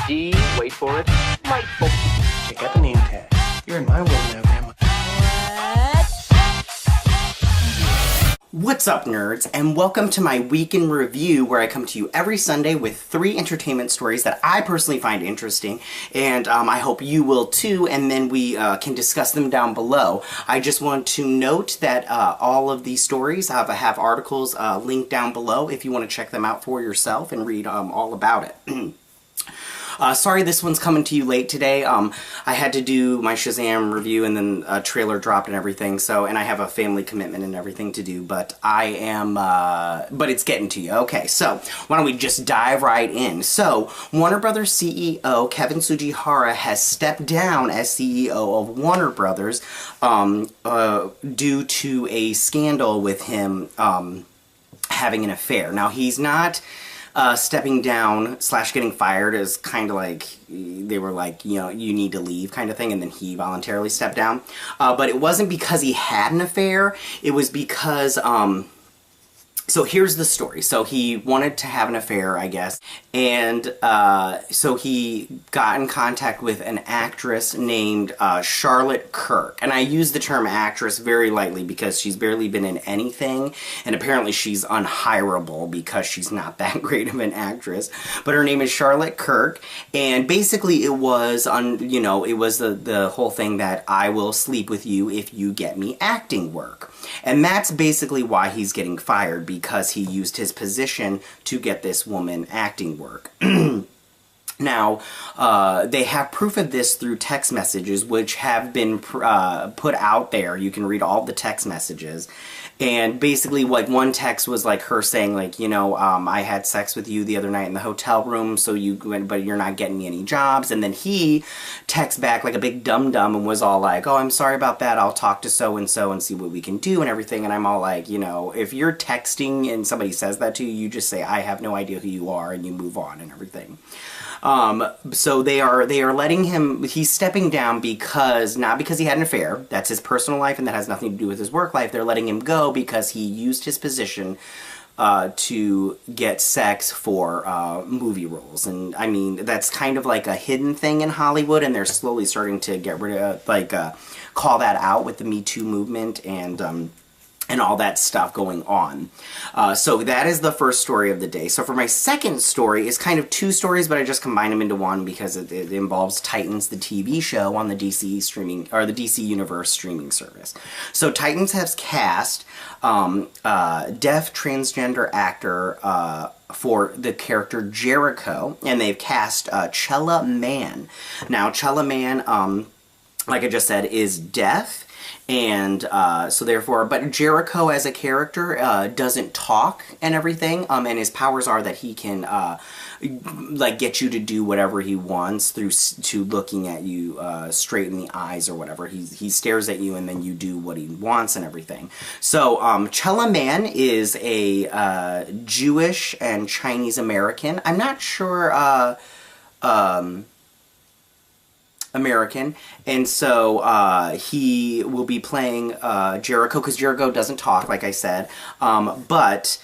D, wait for it, delightful. Check out the name tag. You're in my world now, Grandma. What's up, nerds, and welcome to my week in review, where I come to you every Sunday with 3 entertainment stories that I personally find interesting, and I hope you will too, and then we can discuss them down below. I just want to note that all of these stories have articles linked down below if you want to check them out for yourself and read all about it. Sorry this one's coming to you late today. I had to do my Shazam review and then a trailer dropped and everything, and I have a family commitment and everything to do, but but it's getting to you. Okay, so why don't we just dive right in. So, Warner Brothers CEO Kevin Tsujihara has stepped down as CEO of Warner Brothers due to a scandal with him having an affair. Now, he's not stepping down / getting fired, is kind of like, they were like, you know, you need to leave kind of thing, and then he voluntarily stepped down. But it wasn't because he had an affair, it was because, so here's the story. So he wanted to have an affair, I guess, and so he got in contact with an actress named Charlotte Kirk. And I use the term actress very lightly because she's barely been in anything, and apparently she's unhireable because she's not that great of an actress. But her name is Charlotte Kirk, and basically it was it was the whole thing that I will sleep with you if you get me acting work. And that's basically why he's getting fired, because he used his position to get this woman acting work. Now, they have proof of this through text messages, which have been put out there. You can read all the text messages. And basically, like, one text was like her saying, like, you know, I had sex with you the other night in the hotel room, but you're not getting me any jobs. And then he texts back like a big dum-dum and was all like, oh, I'm sorry about that. I'll talk to so-and-so and see what we can do and everything. And I'm all like, you know, if you're texting and somebody says that to you, you just say, I have no idea who you are, and you move on and everything. So they are letting him, he's stepping down because, not because he had an affair, that's his personal life and that has nothing to do with his work life. They're letting him go because he used his position to get sex for movie roles. And I mean, that's kind of like a hidden thing in Hollywood, and they're slowly starting to get rid of, like, call that out with the Me Too movement and all that stuff going on. So that is the first story of the day. So for my second story, it's kind of 2 stories, but I just combine them into one because it involves Titans, the TV show on the DC streaming, or the DC Universe streaming service. So Titans has cast deaf transgender actor for the character Jericho, and they've cast Chella Man. Now, Chella Man, like I just said, is deaf. And so therefore, but Jericho as a character doesn't talk and everything, and his powers are that he can like get you to do whatever he wants to looking at you straight in the eyes or whatever. He stares at you and then you do what he wants and everything. So Chella Man is a Jewish and Chinese American. I'm not sure American, and so he will be playing Jericho, because Jericho doesn't talk, like I said, but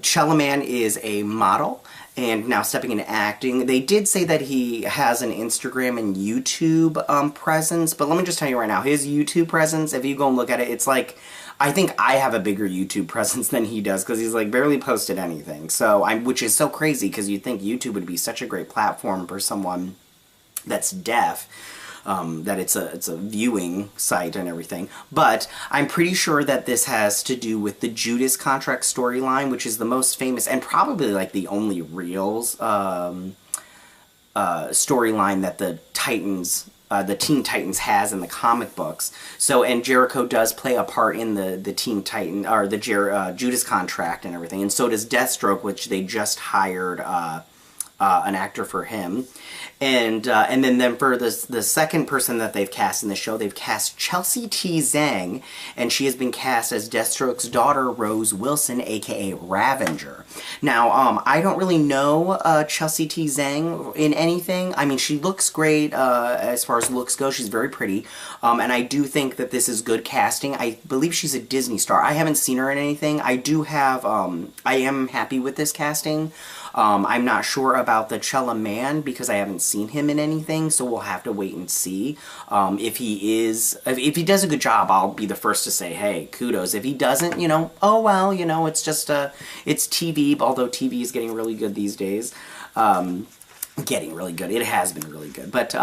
Chella Man is a model and now stepping into acting. They did say that he has an Instagram and YouTube presence, but let me just tell you right now, his YouTube presence, if you go and look at it, it's like, I think I have a bigger YouTube presence than he does, because he's like barely posted anything. So which is so crazy, because you'd think YouTube would be such a great platform for someone that's deaf, that it's a viewing site and everything. But I'm pretty sure that this has to do with the Judas Contract storyline, which is the most famous and probably like the only real storyline that the Titans, the Teen Titans has in the comic books. So, and Jericho does play a part in the Teen Titan, or the Judas Contract and everything, and so does Deathstroke, which they just hired an actor for him. And then for the second person that they've cast in the show, they've cast Chelsea T. Zhang, and she has been cast as Deathstroke's daughter, Rose Wilson, aka Ravager. Now, I don't really know Chelsea T. Zhang in anything. I mean, she looks great as far as looks go. She's very pretty, and I do think that this is good casting. I believe she's a Disney star. I haven't seen her in anything. I am happy with this casting. I'm not sure about the Chella man because I haven't seen him in anything, so we'll have to wait and see. If he does a good job, I'll be the first to say, hey, kudos. If he doesn't, you know, oh well, you know, it's just it's TV, although TV is getting really good these days. Getting really good. It has been really good. But,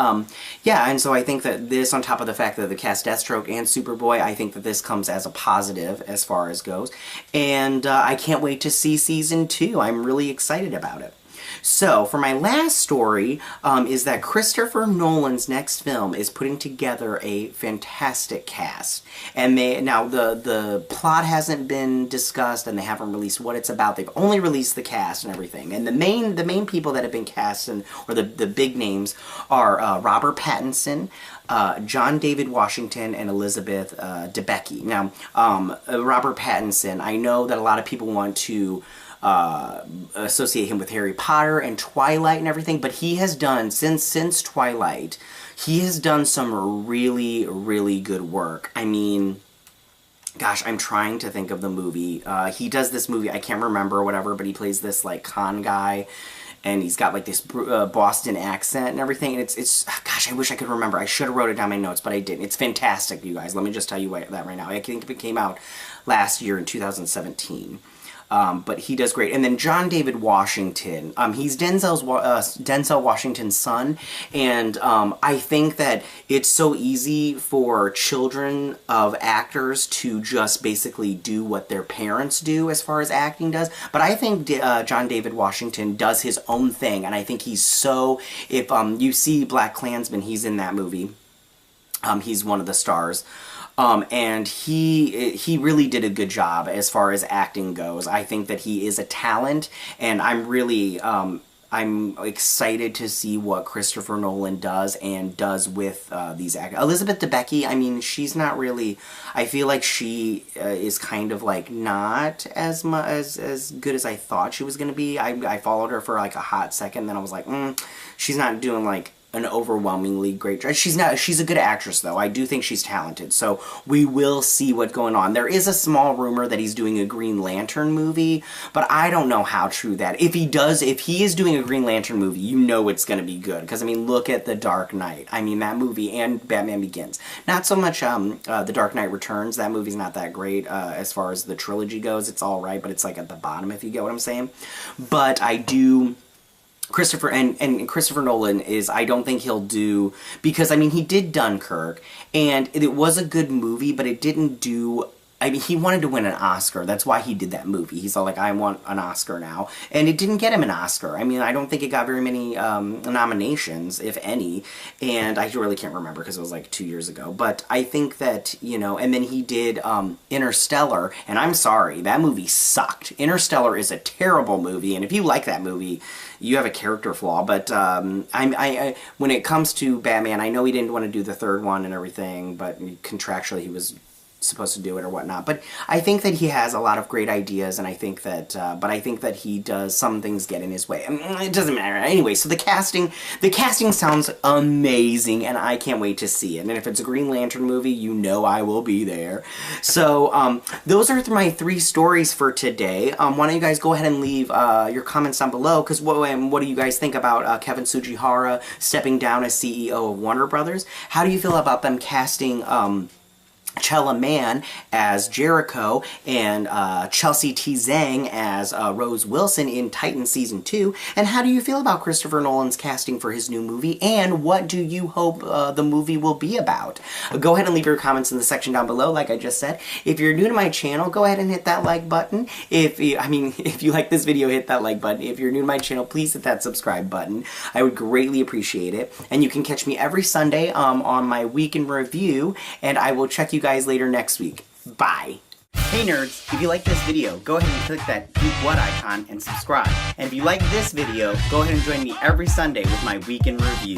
yeah, and so I think that this, on top of the fact that the cast Deathstroke and Superboy, I think that this comes as a positive as far as goes. And I can't wait to see Season 2. I'm really excited about it. So, for my last story, is that Christopher Nolan's next film is putting together a fantastic cast. And now the plot hasn't been discussed and they haven't released what it's about. They've only released the cast and everything. And the main people that have been cast, or the big names, are Robert Pattinson, John David Washington, and Elizabeth Debicki. Now, Robert Pattinson, I know that a lot of people want to associate him with Harry Potter and Twilight and everything, but he has done, since Twilight, he has done some really, really good work. I mean, gosh, I'm trying to think of the movie. He does this movie, I can't remember or whatever, but he plays this, like, con guy, and he's got, like, this Boston accent and everything, and it's gosh, I wish I could remember. I should have wrote it down in my notes, but I didn't. It's fantastic, you guys. Let me just tell you that right now. I think it came out last year in 2017. But he does great. And then John David Washington, he's Denzel Washington's son, and I think that it's so easy for children of actors to just basically do what their parents do as far as acting does. But I think John David Washington does his own thing, and I think he's so, if you see Black Klansman, he's in that movie. He's one of the stars. And he really did a good job as far as acting goes. I think that he is a talent, and I'm really, I'm excited to see what Christopher Nolan does with these actors. Elizabeth Debicki, I mean, she's not really, I feel like she is kind of like not as good as I thought she was going to be. I followed her for like a hot second, then I was like, she's not doing like an overwhelmingly great job. She's a good actress though. I do think she's talented. So we will see what's going on. There is a small rumor that he's doing a Green Lantern movie, but I don't know how true that. If he is doing a Green Lantern movie, you know it's going to be good. Because I mean, look at The Dark Knight. I mean, that movie, and Batman Begins. Not so much The Dark Knight Returns. That movie's not that great as far as the trilogy goes. It's all right, but it's like at the bottom, if you get what I'm saying. But I do. Christopher Nolan is, I don't think he'll do, because I mean he did Dunkirk and it was a good movie, but it didn't do, I mean, he wanted to win an Oscar. That's why he did that movie. He's all like, I want an Oscar now. And it didn't get him an Oscar. I mean, I don't think it got very many nominations, if any. And I really can't remember because it was like 2 years ago. But I think that, you know, and then he did Interstellar. And I'm sorry, that movie sucked. Interstellar is a terrible movie. And if you like that movie, you have a character flaw. But when it comes to Batman, I know he didn't want to do the third one and everything. But contractually, he was supposed to do it or whatnot, but I think that he has a lot of great ideas, and I think that but I think that he does, some things get in his way. It doesn't matter anyway. So the casting sounds amazing, and I can't wait to see it. And if it's a Green Lantern movie, you know I will be there. So those are my 3 stories for today. Why don't you guys go ahead and leave your comments down below, because what do you guys think about Kevin Tsujihara stepping down as CEO of Warner Brothers? How do you feel about them casting Chella Man as Jericho and Chelsea T. Zhang as Rose Wilson in Titan Season 2? And how do you feel about Christopher Nolan's casting for his new movie? And what do you hope the movie will be about? Go ahead and leave your comments in the section down below, like I just said. If you're new to my channel, go ahead and hit that like button. If you like this video, hit that like button. If you're new to my channel, please hit that subscribe button. I would greatly appreciate it. And you can catch me every Sunday on my Week in Review, and I will check you guys later next week. Bye. Hey nerds, if you like this video, go ahead and click that Geek What icon and subscribe. And if you like this video, go ahead and join me every Sunday with my Week in Review.